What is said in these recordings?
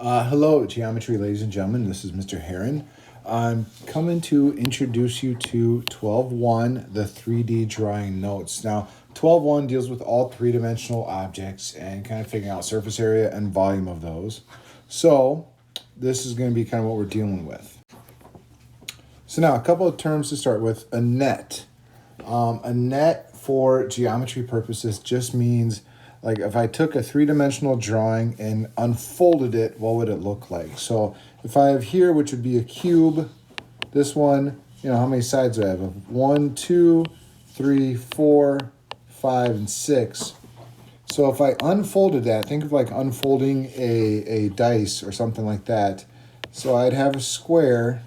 Hello, geometry, ladies and gentlemen. This is Mr. Heron. I'm coming to introduce you to 12.1, the 3D drawing notes. Now, 12.1 deals with all three-dimensional objects and kind of figuring out surface area and volume of those. So, this is going to be kind of what we're dealing with. So now, a couple of terms to start with. A net. A net for geometry purposes just means, like, if I took a three-dimensional drawing and unfolded it, what would it look like? So if I have here, which would be a cube, this one, how many sides do I have? 1, 2, 3, 4, 5, and 6. So if I unfolded that, think of like unfolding a dice or something like that. So I'd have a square.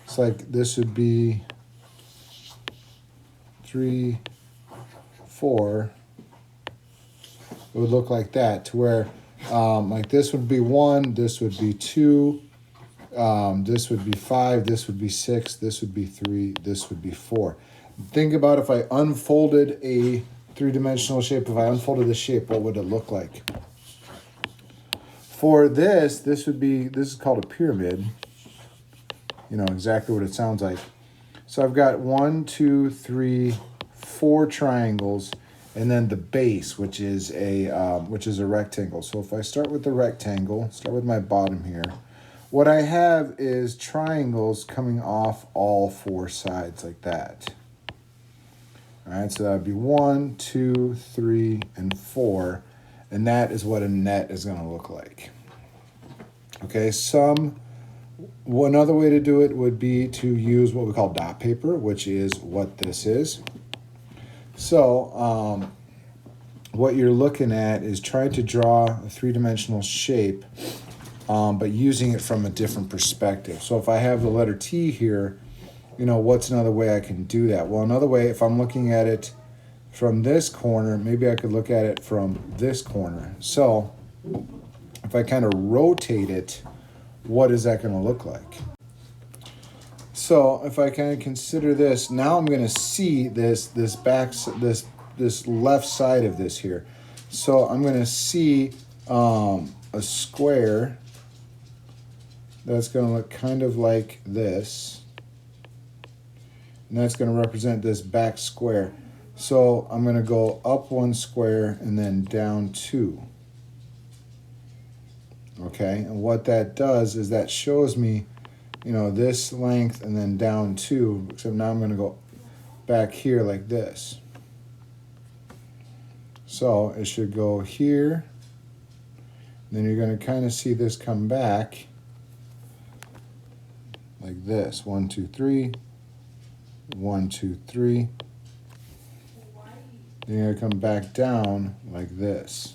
It's like this would be 3, 4. It would look like that, to where like this would be 1, this would be 2, this would be 5, this would be 6, this would be 3, this would be 4. Think about if I unfolded a three-dimensional shape, if I unfolded the shape, what would it look like? For this is called a pyramid. Exactly what it sounds like. So I've got 1, 2, 3, 4 triangles, and then the base, which is a rectangle. So if I start with the rectangle, start with my bottom here, what I have is triangles coming off all 4 sides like that. All right, so that would be 1, 2, 3, and 4, and that is what a net is going to look like. Okay, another way to do it would be to use what we call dot paper, which is what this is. So what you're looking at is trying to draw a three-dimensional shape, but using it from a different perspective. So if I have the letter T here, what's another way I can do that? Well, another way, if I'm looking at it from this corner, maybe I could look at it from this corner. So if I kind of rotate it, what is that going to look like? So if I kind of consider this, now I'm going to see this left side of this here. So I'm going to see a square that's going to look kind of like this. And that's going to represent this back square. So I'm going to go up 1 square and then down 2. Okay, and what that does is that shows me, this length and then down 2, except now I'm going to go back here like this. So it should go here, then you're going to kind of see this come back like this. 1, 2, 3, 1, 2, 3. Then you're going to come back down like this.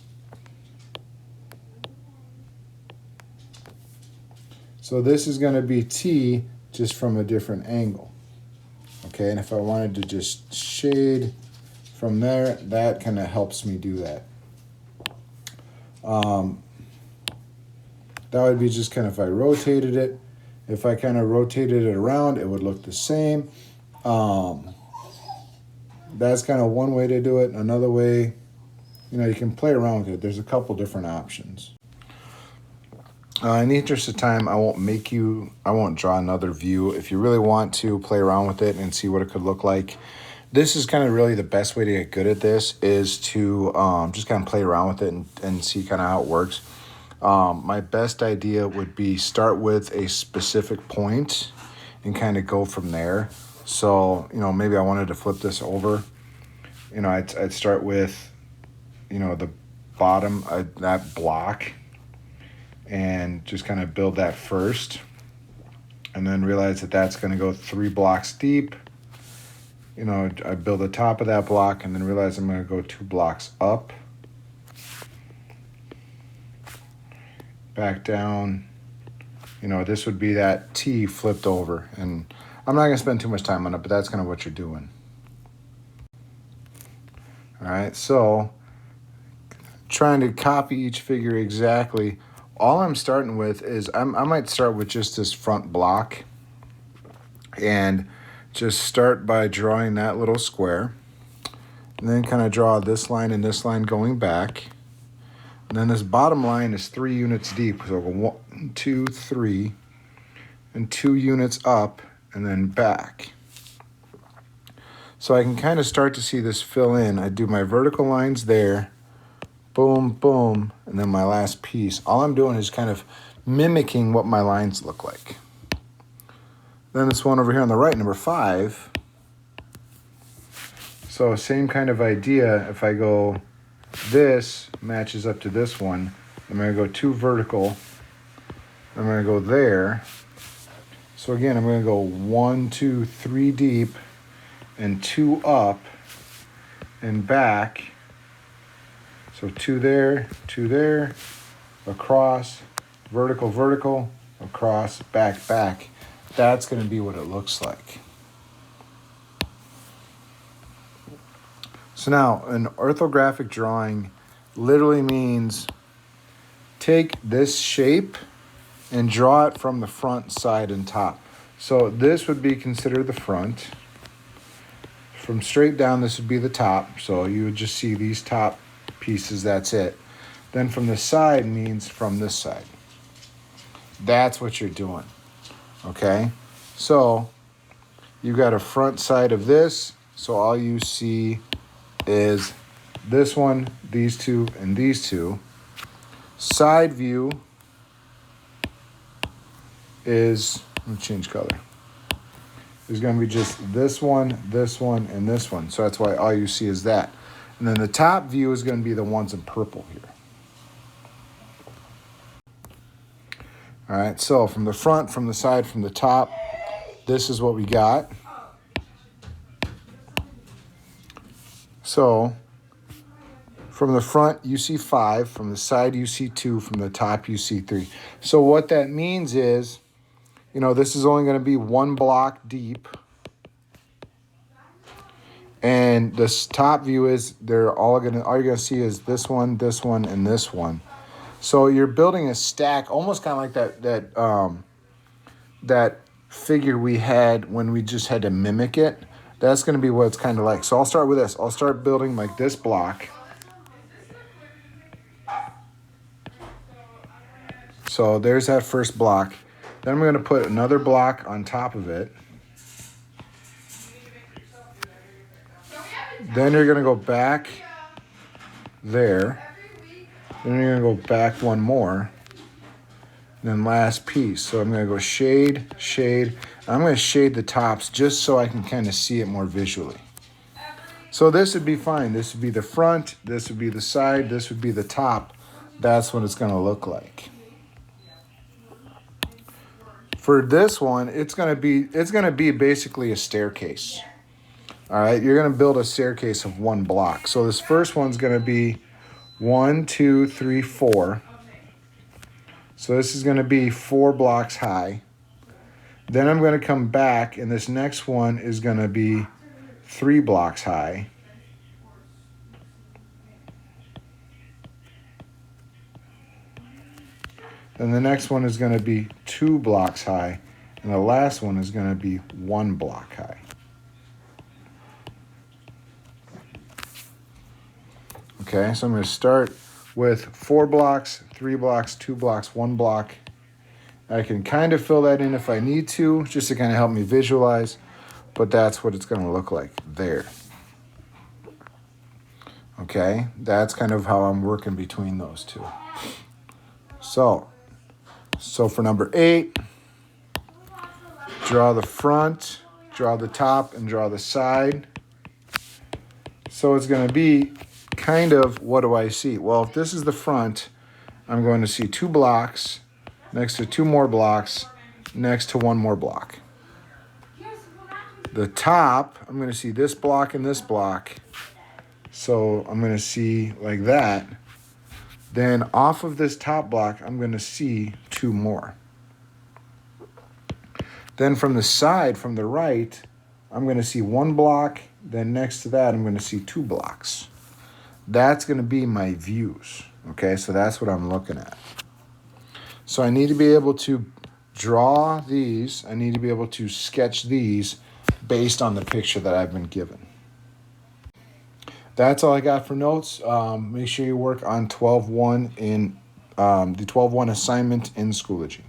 So this is going to be T just from a different angle. Okay, and if I wanted to just shade from there, that kind of helps me do that. That would be just kind of if I rotated it. If I kind of rotated it around, it would look the same. That's kind of one way to do it. Another way, you can play around with it. There's a couple different options. In the interest of time, I won't draw another view. If you really want to play around with it and see what it could look like, this is kind of really the best way to get good at this, is to just kind of play around with it and see kind of how it works. My best idea would be start with a specific point and kind of go from there. So, maybe I wanted to flip this over. I'd start with, the bottom, that block, and just kind of build that first, and then realize that that's going to go 3 blocks deep. I build the top of that block, and then realize I'm going to go 2 blocks up, back down. This would be that T flipped over, and I'm not going to spend too much time on it, but that's kind of what you're doing. All right, so trying to copy each figure exactly. All I'm starting with is I might start with just this front block and just start by drawing that little square, and then kind of draw this line and this line going back. And then this bottom line is 3 units deep. So we'll go 1, 2, 3, and 2 units up and then back. So I can kind of start to see this fill in. I do my vertical lines there, boom, boom, and then my last piece. All I'm doing is kind of mimicking what my lines look like. Then this one over here on the right, number 5. So same kind of idea. If I go, this matches up to this one. I'm going to go 2 vertical. I'm going to go there. So again, I'm going to go 1, 2, 3 deep and 2 up and back. So 2 there, across, vertical, vertical, across, back, back. That's going to be what it looks like. So now, an orthographic drawing literally means take this shape and draw it from the front, side, and top. So this would be considered the front. From straight down, this would be the top. So you would just see these top pieces, that's it. Then from the side means from this side. That's what you're doing, okay? So you got a front side of this, so all you see is this one, these two, and these two. Side view is, let me change color. There's going to be just this one, and this one. So that's why all you see is that. And then the top view is going to be the ones in purple here. All right, so from the front, from the side, from the top, this is what we got. So from the front, you see 5. From the side, you see 2. From the top, you see 3. So what that means is, you know, this is only going to be 1 block deep. And this top view is, all you're going to see is this one, and this one. So you're building a stack, almost kind of like that figure we had when we just had to mimic it. That's going to be what it's kind of like. So I'll start with this. I'll start building like this block. So there's that first block. Then I'm going to put another block on top of it. Then you're going to go back there. Then you're going to go back one more. And then last piece. So I'm going to go shade, shade. I'm going to shade the tops just so I can kind of see it more visually. So this would be fine. This would be the front. This would be the side. This would be the top. That's what it's going to look like. For this one, it's going to be basically a staircase. All right, you're going to build a staircase of 1 block. So this first one's going to be 1, 2, 3, 4. So this is going to be 4 blocks high. Then I'm going to come back, and this next one is going to be 3 blocks high. Then the next one is going to be 2 blocks high, and the last one is going to be 1 block high. Okay, so I'm going to start with 4 blocks, 3 blocks, 2 blocks, 1 block. I can kind of fill that in if I need to, just to kind of help me visualize, but that's what it's going to look like there. Okay, that's kind of how I'm working between those two. So for number 8, draw the front, draw the top, and draw the side. So it's going to be kind of, what do I see? Well, if this is the front, I'm going to see 2 blocks next to 2 more blocks next to 1 more block. The top, I'm going to see this block and this block. So I'm going to see like that. Then off of this top block, I'm going to see 2 more. Then from the side, from the right, I'm going to see 1 block. Then next to that, I'm going to see 2 blocks. That's going to be my views. Okay, so that's what I'm looking at. So I need to be able to draw these. I need to be able to sketch these based on the picture that I've been given. That's all I got for notes. Make sure you work on 12.1 in the 12.1 assignment in Schoology.